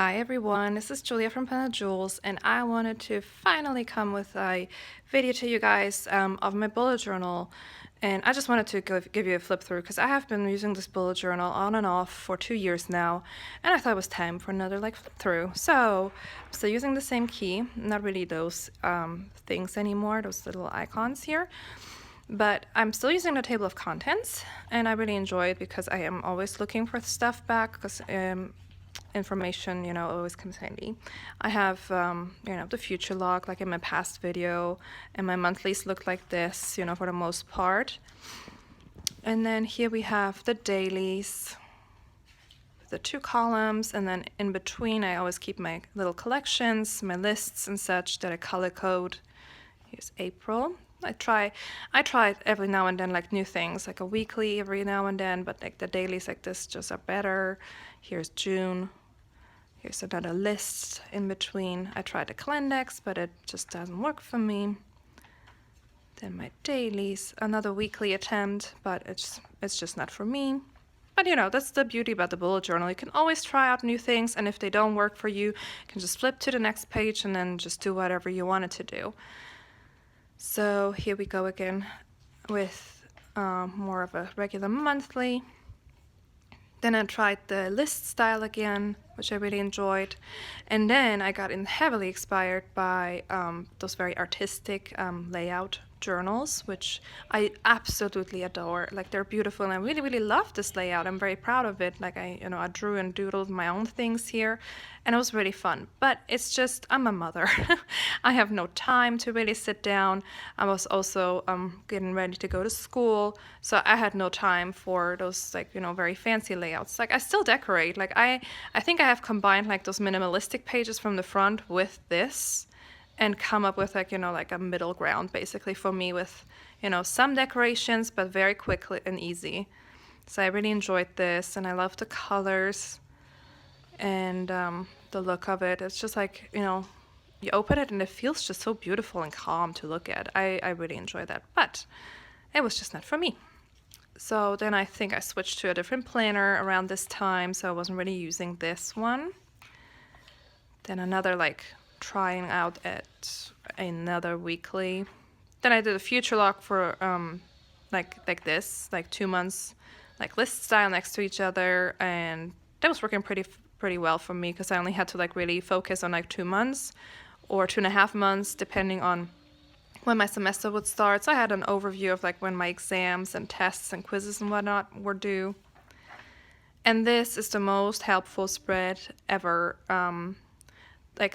Hi everyone, this is Julia from Planet Jules, and I wanted to finally come with a video to you guys of my bullet journal. And I just wanted to give you a flip through because I have been using this bullet journal on and off for 2 years now, and I thought it was time for another flip through. So I'm still using the same key, not really those things anymore, those little icons here. But I'm still using the table of contents, and I really enjoy it because I am always looking for stuff back because information, always comes handy. I have, the future log, like in my past video, and my monthlies look like this, for the most part. And then here we have the dailies, the 2 columns, and then in between I always keep my little collections, my lists and such that I color code. Here's April. I try every now and then new things, like a weekly every now and then, but the dailies like this just are better. Here's June. Here's another list in between. I tried the Calendex, but it just doesn't work for me. Then my dailies, another weekly attempt, but it's just not for me. But that's the beauty about the bullet journal. You can always try out new things, and if they don't work for you, you can just flip to the next page and then just do whatever you wanted to do. So here we go again with more of a regular monthly. Then I tried the list style again, which I really enjoyed. And then I got heavily inspired by those very artistic layout journals, which I absolutely adore. They're beautiful, and I really, really love this layout. I'm very proud of it. I drew and doodled my own things here, and it was really fun. But it's just, I'm a mother. I have no time to really sit down. I was also getting ready to go to school, so I had no time for those very fancy layouts. I still decorate. I think I have combined those minimalistic pages from the front with this, and come up with a middle ground basically for me with some decorations, but very quickly and easy. So I really enjoyed this, and I love the colors and the look of it. It's just you open it and it feels just so beautiful and calm to look at. I really enjoy that, but it was just not for me. So then I think I switched to a different planner around this time, so I wasn't really using this one. Then another trying out at another weekly. Then I did a future log for like this, 2 months, list style next to each other, and that was working pretty well for me because I only had to really focus on 2 months or 2.5 months depending on when my semester would start. So I had an overview of when my exams and tests and quizzes and whatnot were due. And this is the most helpful spread ever.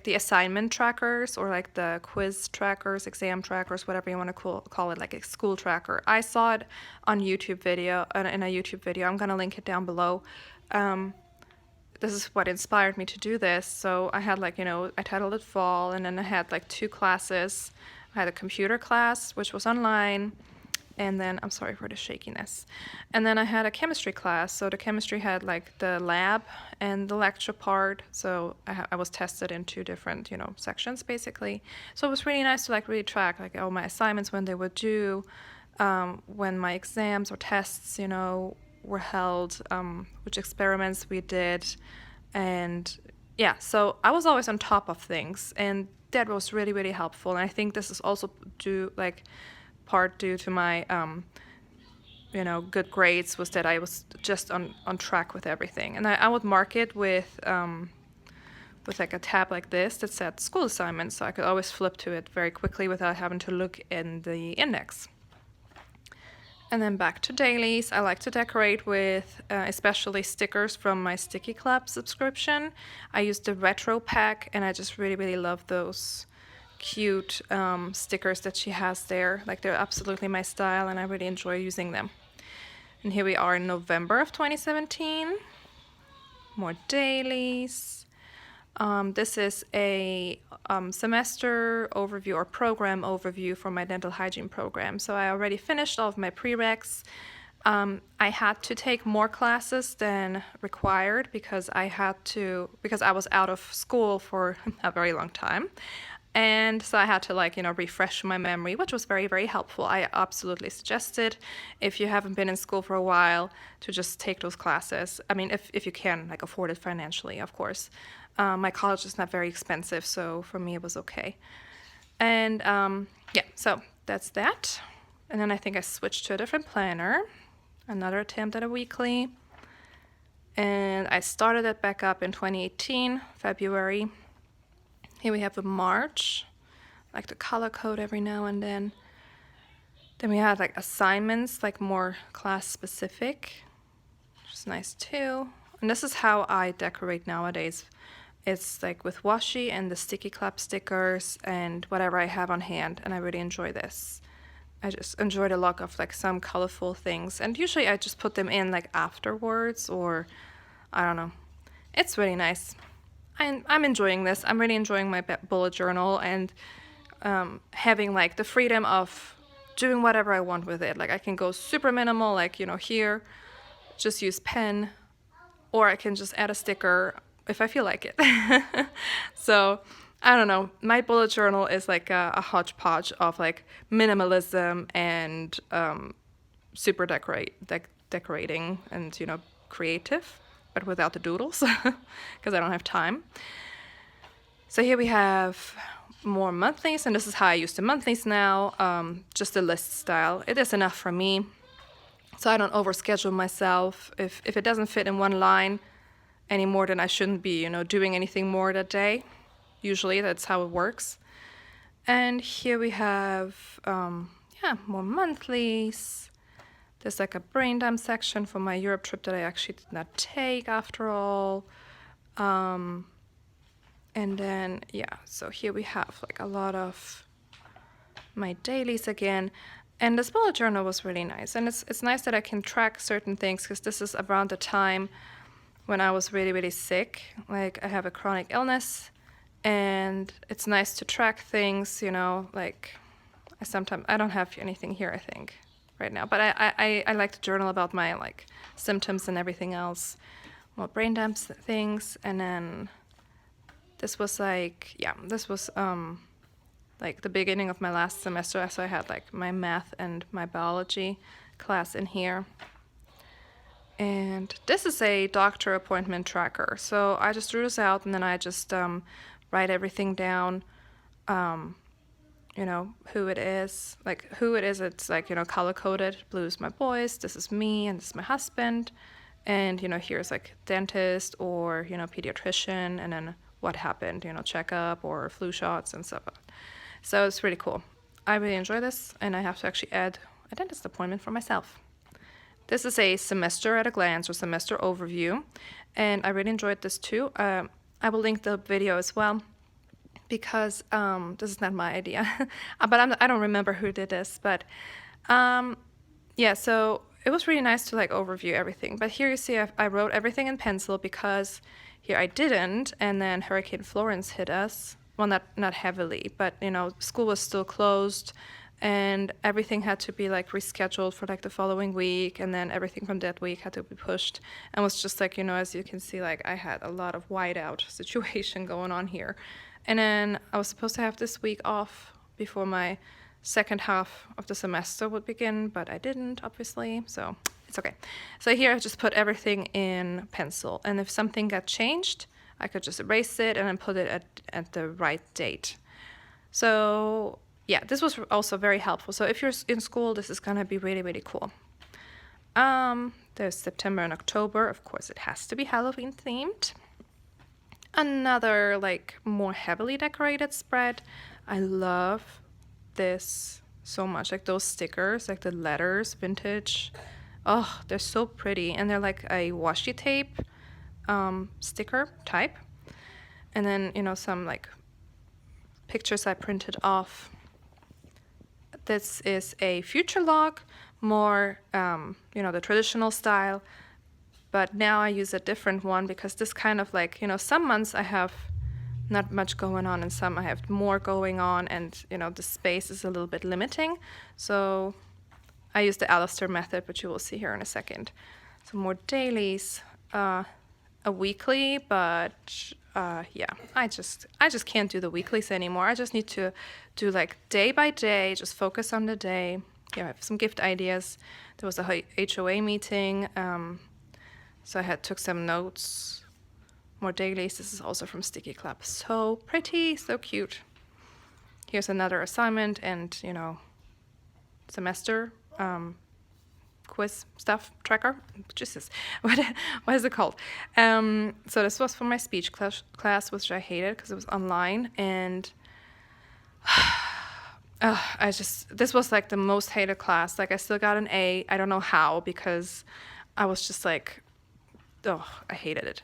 The assignment trackers or the quiz trackers, exam trackers, whatever you want to call it, a school tracker. I saw it on YouTube video, in a YouTube video. I'm gonna link it down below. This is what inspired me to do this. So I had I titled it fall, and then I had 2 classes. I had a computer class, which was online, and then, I'm sorry for the shakiness. And then I had a chemistry class. So the chemistry had the lab and the lecture part. So I was tested in 2 different, sections basically. So it was really nice to really track all my assignments, when they were due, when my exams or tests, were held, which experiments we did. And yeah, so I was always on top of things, and that was really, really helpful. And I think this is also part due to my good grades, was that I was just on track with everything. And I would mark it with a tab like this that said school assignments, so I could always flip to it very quickly without having to look in the index. And then back to dailies. I like to decorate with especially stickers from my Sticky Club subscription. I use the retro pack, and I just really, really love those cute stickers that she has there. They're absolutely my style, and I really enjoy using them. And here we are in November of 2017. More dailies. This is a semester overview or program overview for my dental hygiene program. So I already finished all of my prereqs. I had to take more classes than required because I was out of school for a very long time. And so I had to like, refresh my memory, which was very, very helpful. I absolutely suggest it if you haven't been in school for a while to just take those classes. I mean, if you can like afford it financially, of course. My college is not very expensive, so for me it was okay. And yeah, so that's that. And then I think I switched to a different planner, another attempt at a weekly. And I started it back up in 2018, February. Here we have a March, like the color code every now and then. Then we had like assignments, like more class specific, which is nice too. And this is how I decorate nowadays. It's like with washi and the sticky club stickers and whatever I have on hand, and I really enjoy this. I just enjoy the look of like some colorful things, and usually I just put them in like afterwards, or I don't know. It's really nice. I'm enjoying this. I'm really enjoying my bullet journal and having like the freedom of doing whatever I want with it. Like I can go super minimal, like, here, just use pen, or I can just add a sticker if I feel like it. So I don't know. My bullet journal is like a hodgepodge of like minimalism and super decorating and, creative, but without the doodles because I don't have time. So here we have more monthlies, and this is how I use the monthlies now, just a list style. It is enough for me, so I don't overschedule myself. If it doesn't fit in one line any more, then I shouldn't be, doing anything more that day. Usually that's how it works. And here we have, more monthlies. There's like a brain dump section for my Europe trip that I actually did not take after all. And then, so here we have like a lot of my dailies again. And this bullet journal was really nice. And it's nice that I can track certain things, because this is around the time when I was really, really sick. Like I have a chronic illness, and it's nice to track things, like I don't have anything here, I think, right now, but I like to journal about my like symptoms and everything else, more brain dumps things. And then this was like, like the beginning of my last semester, so I had like my math and my biology class in here. And this is a doctor appointment tracker, so I just drew this out, and then I just write everything down, who it is. It's like, color-coded. Blue is my boys, this is me, and this is my husband. And, here's like dentist or, pediatrician, and then what happened, checkup or flu shots and stuff. So it's really cool. I really enjoy this, and I have to actually add a dentist appointment for myself. This is a semester at a glance, or semester overview, and I really enjoyed this too. I will link the video as well, because this is not my idea, but I don't remember who did this. But so it was really nice to like overview everything. But here you see I wrote everything in pencil, because here I didn't, and then Hurricane Florence hit us. Well, not heavily, but school was still closed, and everything had to be like rescheduled for like the following week, and then everything from that week had to be pushed. And was just like, as you can see, like I had a lot of whiteout situation going on here. And then I was supposed to have this week off before my second half of the semester would begin, but I didn't, obviously, so it's okay. So here I just put everything in pencil, and if something got changed, I could just erase it and then put it at the right date. So this was also very helpful. So if you're in school, this is gonna be really, really cool. There's September and October. Of course, it has to be Halloween themed. Another like more heavily decorated spread. I love this so much. Like those stickers, like the letters, vintage. Oh, they're so pretty, and they're like a washi tape sticker type. And then some like pictures I printed off. This is a future log, more the traditional style. But now I use a different one, because this kind of like, some months I have not much going on, and some I have more going on, and, the space is a little bit limiting. So I use the Alistair method, which you will see here in a second. So more dailies, a weekly, but yeah, I just can't do the weeklies anymore. I just need to do like day by day, just focus on the day. Yeah, I have some gift ideas. There was a HOA meeting, so I took some notes. More dailies. This is also from Sticky Club. So pretty, so cute. Here's another assignment and, you know, semester quiz stuff tracker. Jesus, what is it called? So this was for my speech class, which I hated because it was online, and this was like the most hated class. Like I still got an A. I don't know how, because I was just like, oh, I hated it.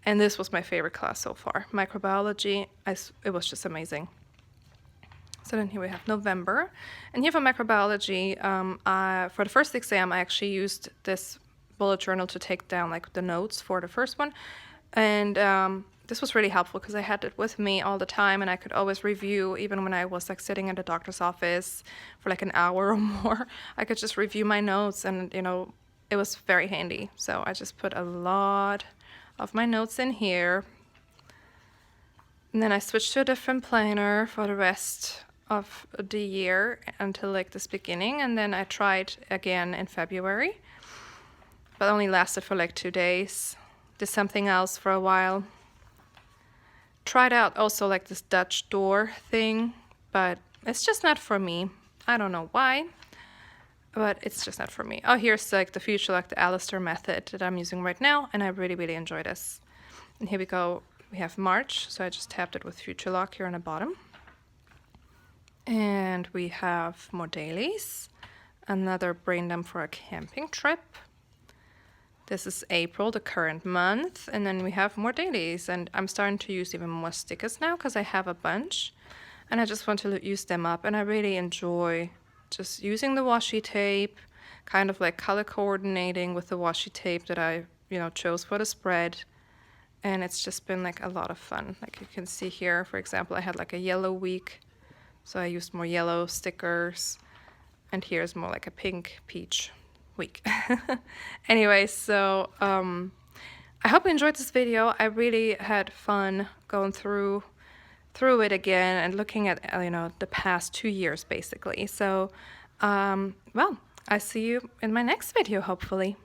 And this was my favorite class so far. Microbiology, it was just amazing. So then here we have November. And here for microbiology, for the first exam, I actually used this bullet journal to take down like the notes for the first one. And this was really helpful because I had it with me all the time, and I could always review, even when I was like sitting in the doctor's office for like an hour or more. I could just review my notes, and you know, it was very handy. So I just put a lot of my notes in here. And then I switched to a different planner for the rest of the year until like this beginning, and then I tried again in February, but only lasted for like 2 days. Did something else for a while. Tried out also like this Dutch door thing, but it's just not for me. I don't know why, but it's just not for me. Oh, here's like the future, like the Alistair method that I'm using right now, and I really enjoy this. And here we go. We have March, so I just tapped it with Future Lock here on the bottom. And we have more dailies. Another brain dump for a camping trip. This is April, the current month. And then we have more dailies. And I'm starting to use even more stickers now because I have a bunch. And I just want to use them up. And I really enjoy just using the washi tape, kind of like color coordinating with the washi tape that I, you know, chose for the spread. And it's just been like a lot of fun. Like you can see here, for example, I had like a yellow week. So I used more yellow stickers, and here's more like a pink peach week. Anyway, so I hope you enjoyed this video. I really had fun going through it again and looking at, you know, the past 2 years basically. So, well, I see you in my next video, hopefully.